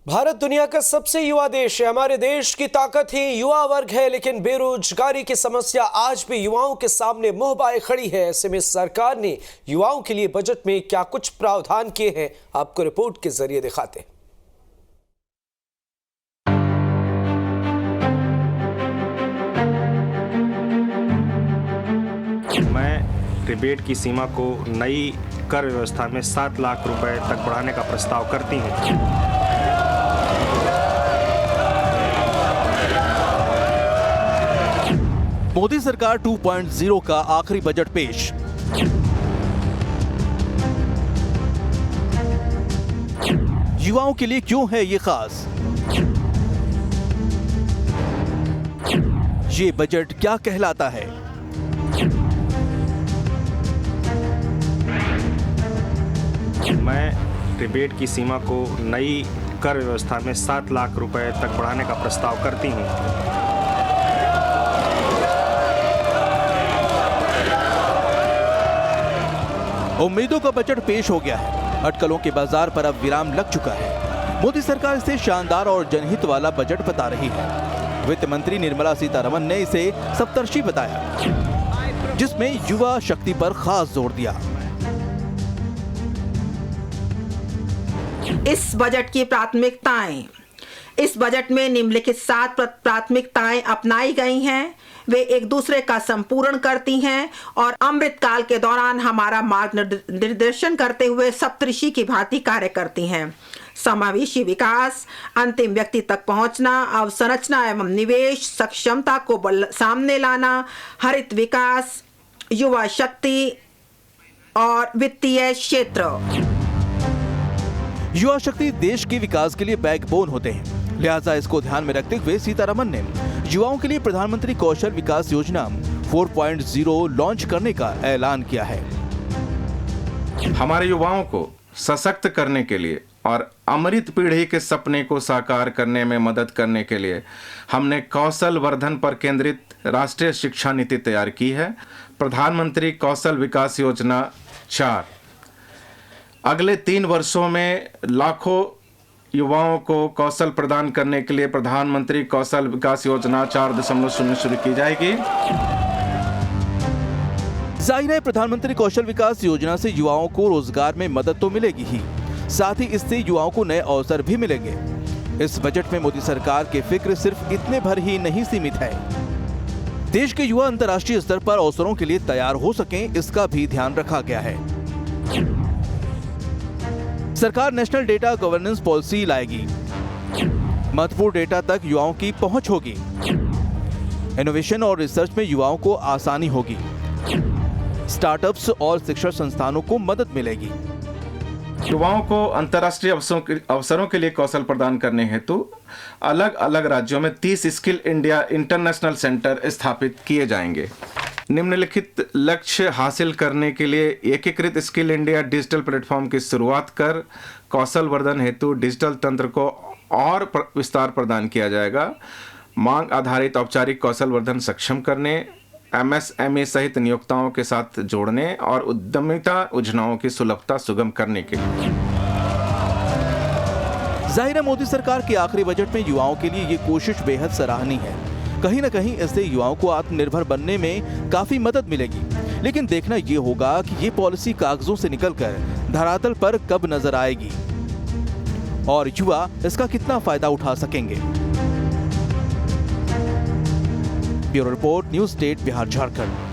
भारत दुनिया का सबसे युवा देश है। हमारे देश की ताकत ही युवा वर्ग है, लेकिन बेरोजगारी की समस्या आज भी युवाओं के सामने मुंह बाए खड़ी है। ऐसे में सरकार ने युवाओं के लिए बजट में क्या कुछ प्रावधान किए हैं, आपको रिपोर्ट के जरिए दिखाते हैं। मैं रिबेट की सीमा को नई कर व्यवस्था में 7 लाख रुपए तक बढ़ाने का प्रस्ताव करती हूँ। मोदी सरकार 2.0 का आखिरी बजट पेश। युवाओं के लिए क्यों है ये खास? ये बजट क्या कहलाता है? मैं रिबेट की सीमा को नई कर व्यवस्था में 7 लाख रुपए तक बढ़ाने का प्रस्ताव करती हूँ। उम्मीदों का बजट पेश हो गया है। अटकलों के बाजार पर अब विराम लग चुका है। मोदी सरकार इसे शानदार और जनहित वाला बजट बता रही है। वित्त मंत्री निर्मला सीतारमण ने इसे सप्तर्षि बताया, जिसमें युवा शक्ति पर खास जोर दिया। इस बजट की प्राथमिकताएं। इस बजट में निम्नलिखित 7 प्राथमिकताएं अपनाई गई हैं। वे एक दूसरे का संपूर्ण करती हैं और अमृतकाल के दौरान हमारा मार्गदर्शन करते हुए सप्तऋषि की भांति कार्य करती हैं। समावेशी विकास, अंतिम व्यक्ति तक पहुंचना, अवसंरचना एवं निवेश, सक्षमता को सामने लाना, हरित विकास, युवा शक्ति और वित्तीय क्षेत्र। युवा शक्ति देश के विकास के लिए बैकबोन होते हैं, लिहाजा इसको ध्यान में रखते हुए सीतारमण ने युवाओं के लिए प्रधानमंत्री कौशल विकास योजना 4.0 लॉन्च करने का ऐलान किया है। हमारे युवाओं को सशक्त करने के लिए और अमृत पीढ़ी के सपने को साकार करने में मदद करने के लिए हमने कौशल वर्धन पर केंद्रित राष्ट्रीय शिक्षा नीति तैयार की है। प्रधानमंत्री कौशल विकास योजना 4 अगले 3 वर्षों में लाखों युवाओं को कौशल प्रदान करने के लिए प्रधानमंत्री कौशल विकास योजना 4.0 शुरू की जाएगी। जाहिर है, प्रधानमंत्री कौशल विकास योजना से युवाओं को रोजगार में मदद तो मिलेगी ही, साथ ही इससे युवाओं को नए अवसर भी मिलेंगे। इस बजट में मोदी सरकार की फिक्र सिर्फ इतने भर ही नहीं सीमित है। देश के युवा अंतर्राष्ट्रीय स्तर पर अवसरों के लिए तैयार हो सकें, इसका भी ध्यान रखा गया है। सरकार नेशनल डेटा गवर्नेंस पॉलिसी लाएगी। महत्वपूर्ण डेटा तक युवाओं की पहुंच होगी। इनोवेशन और रिसर्च में युवाओं को आसानी होगी। स्टार्टअप्स और शिक्षण संस्थानों को मदद मिलेगी। युवाओं को अंतर्राष्ट्रीय अवसरों के लिए कौशल प्रदान करने हेतु अलग अलग राज्यों में 30 स्किल इंडिया इंटरनेशनल सेंटर स्थापित किए जाएंगे। निम्नलिखित लक्ष्य हासिल करने के लिए एकीकृत स्किल इंडिया डिजिटल प्लेटफॉर्म की शुरुआत कर कौशल वर्धन हेतु डिजिटल तंत्र को और विस्तार प्रदान किया जाएगा। मांग आधारित औपचारिक कौशल वर्धन सक्षम करने, MSME सहित नियोक्ताओं के साथ जोड़ने और उद्यमिता योजनाओं की सुलभता सुगम करने के लिए। जाहिर है, मोदी सरकार के आखिरी बजट में युवाओं के लिए ये कोशिश बेहद सराहनीय है। कहीं न कहीं इससे युवाओं को आत्मनिर्भर बनने में काफी मदद मिलेगी। लेकिन देखना ये होगा कि ये पॉलिसी कागजों से निकलकर धरातल पर कब नजर आएगी और युवा इसका कितना फायदा उठा सकेंगे। Bureau report, news state, Bihar Jharkhand.